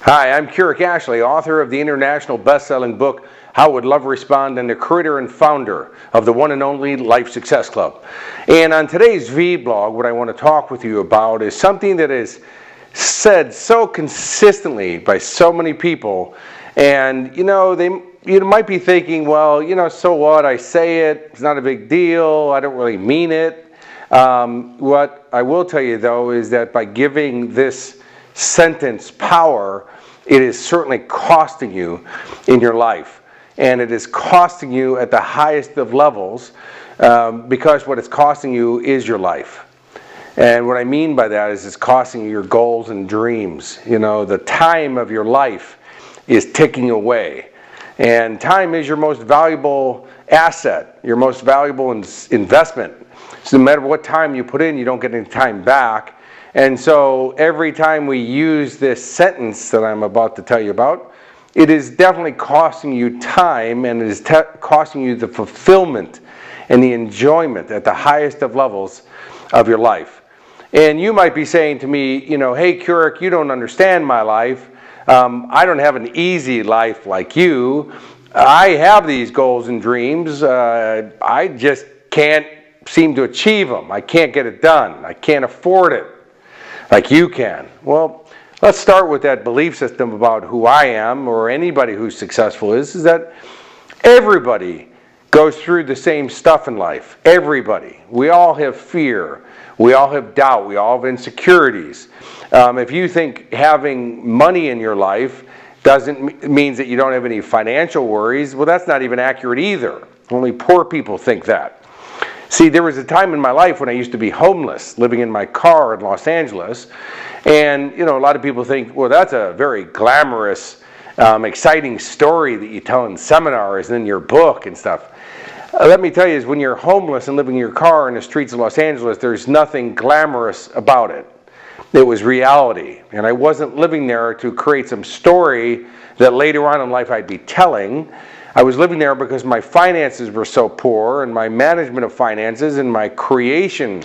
Hi, I'm Kurek, author of the international best-selling book, How Would Love Respond, and the creator and founder of the one and only Life Success Club. And on today's vlog, what I want to talk with you about is something that is said so consistently by so many people. And you might be thinking, well, so what? I say it, it's not a big deal, I don't really mean it. What I will tell you though is that by giving this sentence power, it is certainly costing you in your life, and it is costing you at the highest of levels, because what it's costing you is your life. And what I mean by that is it's costing you your goals and dreams. The time of your life is ticking away, and time is your most valuable asset, your most valuable investment. So no matter what time you put in, you don't get any time back. And so every time we use this sentence that I'm about to tell you about, it is definitely costing you time, and it is costing you the fulfillment and the enjoyment at the highest of levels of your life. And you might be saying to me, hey Kurek, you don't understand my life. I don't have an easy life like you. I have these goals and dreams. I just can't seem to achieve them. I can't get it done. I can't afford it like you can. Well, let's start with that belief system about who I am, or anybody who's successful is that everybody goes through the same stuff in life. Everybody. We all have fear. We all have doubt. We all have insecurities. If you think having money in your life means that you don't have any financial worries, well, that's not even accurate either. Only poor people think that. See, there was a time in my life when I used to be homeless, living in my car in Los Angeles. And, a lot of people think, well, that's a very glamorous, exciting story that you tell in seminars and in your book and stuff. Let me tell you, is when you're homeless and living in your car in the streets of Los Angeles, there's nothing glamorous about it. It was reality. And I wasn't living there to create some story that later on in life I'd be telling. I was living there because my finances were so poor, and my management of finances and my creation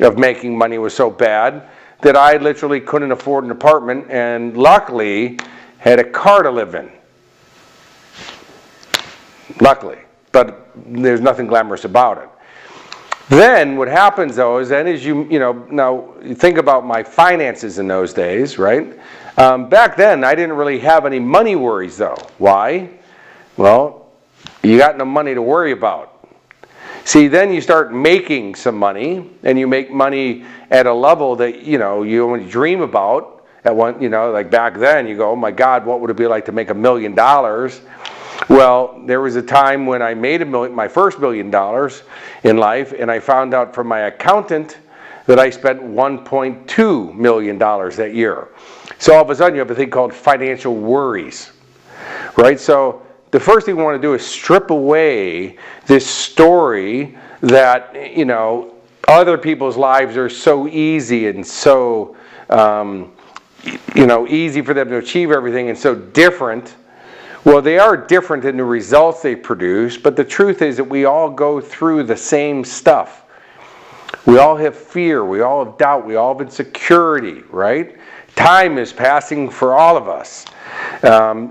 of making money was so bad that I literally couldn't afford an apartment, and luckily had a car to live in. Luckily. But there's nothing glamorous about it. Then what happens though is then as now you think about my finances in those days, right? Back then I didn't really have any money worries though. Why? Well, you got no money to worry about. See, then you start making some money, and you make money at a level that you only dream about. At one, like back then, you go, oh my God, what would it be like to make $1 million? Well, there was a time when I made my first $1 million in life, and I found out from my accountant that I spent $1.2 million that year. So all of a sudden, you have a thing called financial worries, right? So the first thing we want to do is strip away this story that, other people's lives are so easy and so, easy for them to achieve everything and so different. Well, they are different in the results they produce, but the truth is that we all go through the same stuff. We all have fear, we all have doubt, we all have insecurity, right? Time is passing for all of us.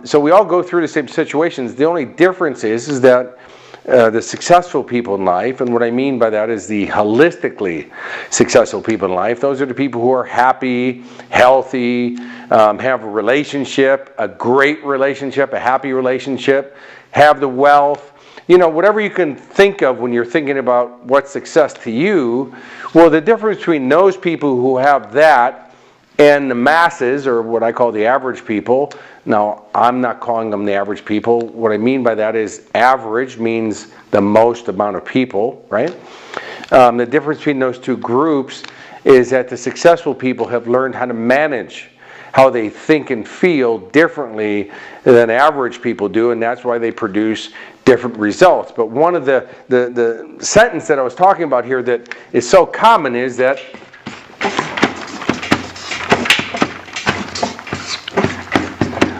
So we all go through the same situations. The only difference is that the successful people in life, and what I mean by that is the holistically successful people in life, those are the people who are happy, healthy, have a relationship, a great relationship, a happy relationship, have the wealth, whatever you can think of when you're thinking about what's success to you. Well, the difference between those people who have that and the masses, or what I call the average people. Now, I'm not calling them the average people. What I mean by that is average means the most amount of people, right? The difference between those two groups is that the successful people have learned how to manage how they think and feel differently than average people do, and that's why they produce different results. But one of the sentence that I was talking about here that is so common is that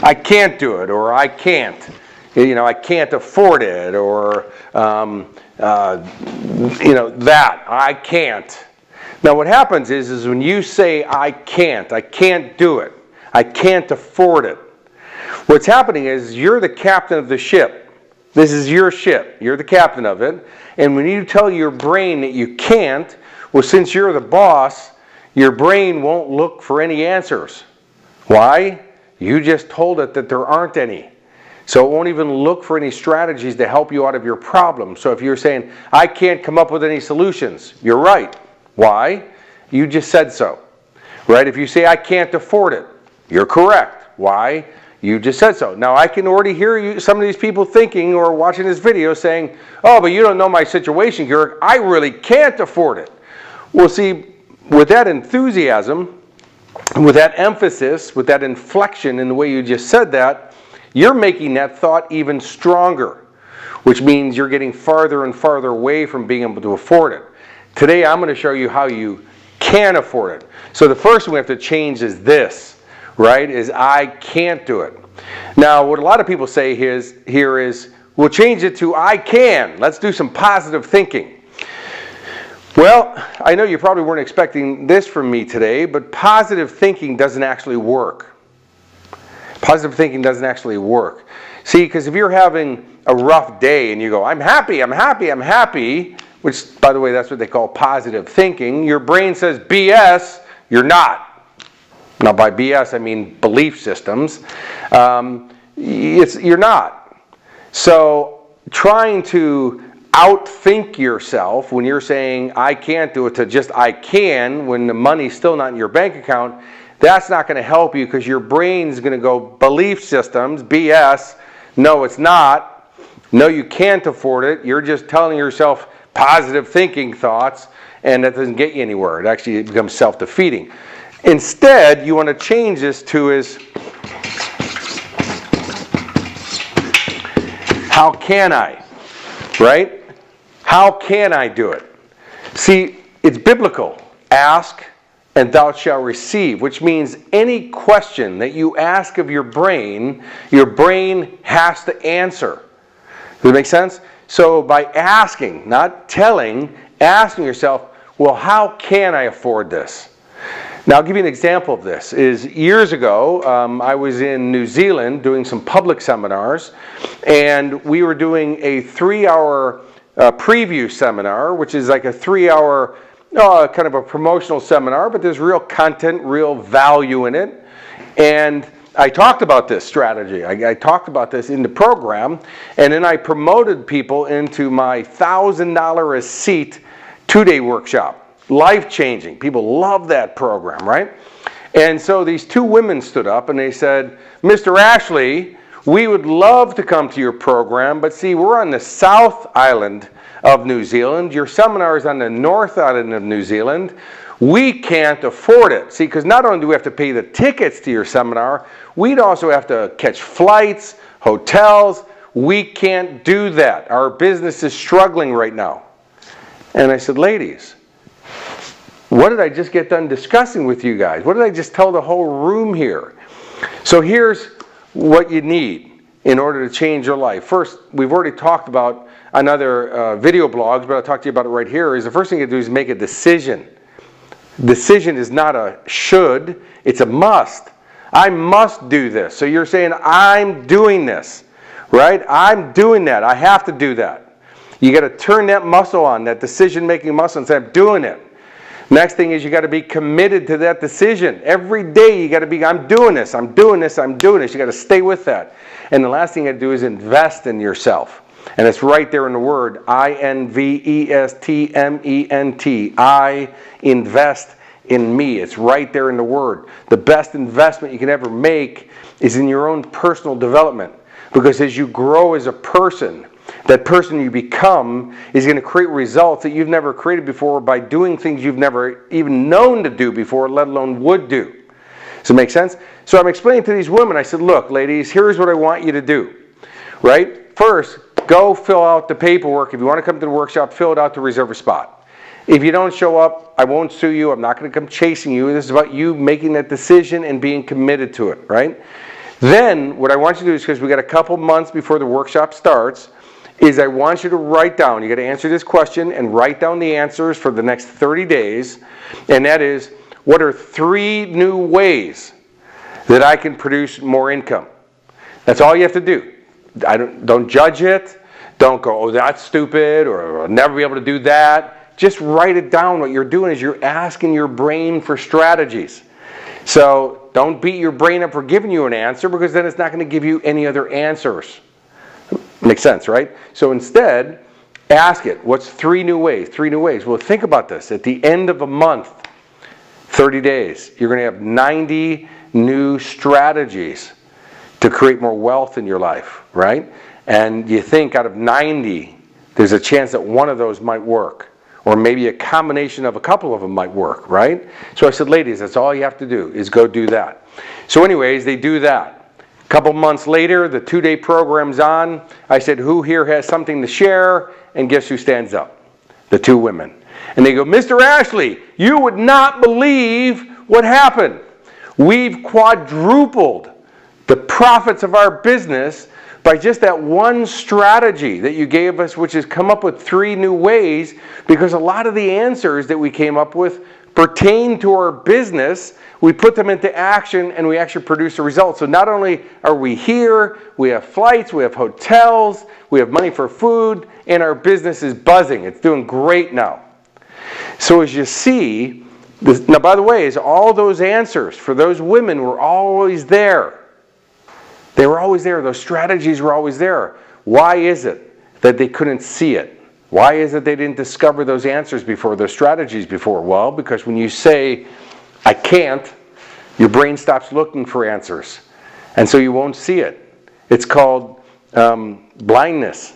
I can't do it, or I can't. I can't afford it, or that I can't. Now what happens is when you say I can't do it, I can't afford it. What's happening is you're the captain of the ship. This is your ship. You're the captain of it. And when you tell your brain that you can't, well, since you're the boss, your brain won't look for any answers. Why? You just told it that there aren't any. So it won't even look for any strategies to help you out of your problem. So if you're saying, I can't come up with any solutions, you're right. Why? You just said so. Right? If you say, I can't afford it, you're correct. Why? You just said so. Now I can already hear you, some of these people thinking or watching this video saying, oh, but you don't know my situation, Kurek. I really can't afford it. Well, see, with that enthusiasm, with that emphasis, with that inflection in the way you just said that, you're making that thought even stronger, which means you're getting farther and farther away from being able to afford it. Today I'm going to show you how you can afford it. So the first thing we have to change is this, right? Is I can't do it. Now what a lot of people say here is we'll change it to I can. Let's do some positive thinking. Well, I know you probably weren't expecting this from me today, but positive thinking doesn't actually work. Positive thinking doesn't actually work. See, because if you're having a rough day and you go, I'm happy, I'm happy, I'm happy, which, by the way, that's what they call positive thinking, your brain says, BS, you're not. Now, by BS, I mean belief systems. You're not. So, trying to outthink yourself when you're saying I can't do it to just I can when the money's still not in your bank account, that's not going to help you because your brain's going to go belief systems, BS, no it's not, no you can't afford it, you're just telling yourself positive thinking thoughts and that doesn't get you anywhere. It actually becomes self-defeating. Instead, you want to change this to is how can I, right? How can I do it? See, it's biblical. Ask and thou shalt receive, which means any question that you ask of your brain has to answer. Does it make sense? So by asking, not telling, asking yourself, well, how can I afford this? Now, I'll give you an example of this. Years ago, I was in New Zealand doing some public seminars, and we were doing a 3-hour preview seminar, which is like a 3-hour kind of a promotional seminar, but there's real content, real value in it. And I talked about this strategy. I talked about this in the program, and then I promoted people into my $1,000 a seat 2-day workshop. Life-changing. People love that program, right? And so these 2 women stood up and they said, Mr. Ashley, we would love to come to your program, but see, we're on the South Island of New Zealand. Your seminar is on the North Island of New Zealand. We can't afford it. See, because not only do we have to pay the tickets to your seminar, we'd also have to catch flights, hotels. We can't do that. Our business is struggling right now. And I said, ladies, what did I just get done discussing with you guys? What did I just tell the whole room here? So here's what you need in order to change your life. First, we've already talked about on other video blogs, but I'll talk to you about it right here, is the first thing you do is make a decision. Decision is not a should, it's a must. I must do this. So you're saying, I'm doing this, right? I'm doing that. I have to do that. You got to turn that muscle on, that decision-making muscle, and say, I'm doing it. Next thing is you got to be committed to that decision. Every day you got to be, I'm doing this, I'm doing this, I'm doing this. You got to stay with that. And the last thing you got to do is invest in yourself. And it's right there in the word, I-N-V-E-S-T-M-E-N-T. I invest in me. It's right there in the word. The best investment you can ever make is in your own personal development. Because as you grow as a person, that person you become is going to create results that you've never created before by doing things you've never even known to do before, let alone would do. Does it make sense? So I'm explaining to these women, I said, look, ladies, here's what I want you to do. Right? First, go fill out the paperwork. If you want to come to the workshop, fill it out to reserve a spot. If you don't show up, I won't sue you. I'm not going to come chasing you. This is about you making that decision and being committed to it, right? Then, what I want you to do is, because we got a couple months before the workshop starts, is I want you to write down, you got to answer this question and write down the answers for the next 30 days. And that is, what are 3 new ways that I can produce more income. That's all you have to do. Don't judge it. Don't go, oh, that's stupid, or I'll never be able to do that. Just write it down. What you're doing is you're asking your brain for strategies. So don't beat your brain up for giving you an answer, because then it's not going to give you any other answers. Makes sense, right? So instead, ask it, what's 3 new ways? 3 new ways. Well, think about this. At the end of a month, 30 days, you're going to have 90 new strategies to create more wealth in your life, right? And you think out of 90, there's a chance that one of those might work. Or maybe a combination of a couple of them might work, right? So I said, ladies, that's all you have to do, is go do that. So anyways, they do that. A couple months later, the 2-day program's on. I said, who here has something to share? And guess who stands up? The 2 women. And they go, Mr. Ashley, you would not believe what happened. We've quadrupled the profits of our business by just that one strategy that you gave us, which is come up with 3 new ways, because a lot of the answers that we came up with pertain to our business. We put them into action and we actually produce a result. So not only are we here, we have flights, we have hotels, we have money for food, and our business is buzzing. It's doing great now. So as you see, now by the way, is all those answers for those women were always there. They were always there. Those strategies were always there. Why is it that they couldn't see it? Why is it they didn't discover those answers before, those strategies before? Well, because when you say, I can't, your brain stops looking for answers. And so you won't see it. It's called blindness.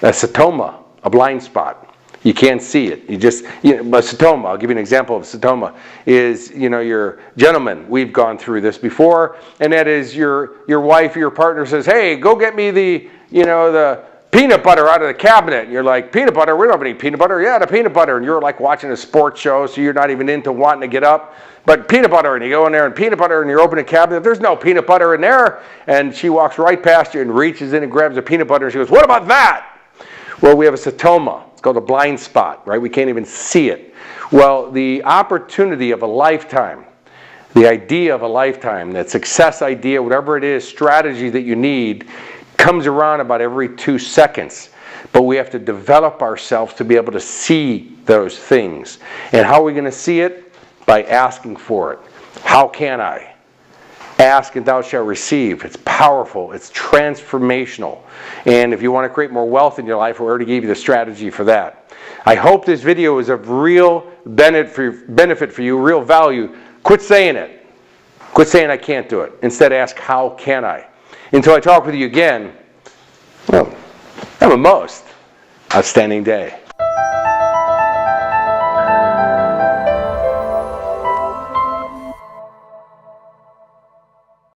A satoma, a blind spot. You can't see it. A satoma, I'll give you an example of satoma, is, your gentlemen, we've gone through this before, and that is your wife or your partner says, hey, go get me the peanut butter out of the cabinet. And you're like, peanut butter? We don't have any peanut butter. Yeah, the peanut butter. And you're like watching a sports show, so you're not even into wanting to get up. But peanut butter, and you go in there and peanut butter, and you open a cabinet. There's no peanut butter in there. And she walks right past you and reaches in and grabs the peanut butter, and she goes, what about that? Well, we have a satoma. It's called a blind spot, right? We can't even see it. Well, the opportunity of a lifetime, the idea of a lifetime, that success idea, whatever it is, strategy that you need, comes around about every 2 seconds. But we have to develop ourselves to be able to see those things. And how are we going to see it? By asking for it. How can I? Ask and thou shalt receive. It's powerful. It's transformational. And if you want to create more wealth in your life, we already gave you the strategy for that. I hope this video is of real benefit for you, real value. Quit saying it. Quit saying I can't do it. Instead, ask, how can I? Until I talk with you again, well, have a most outstanding day.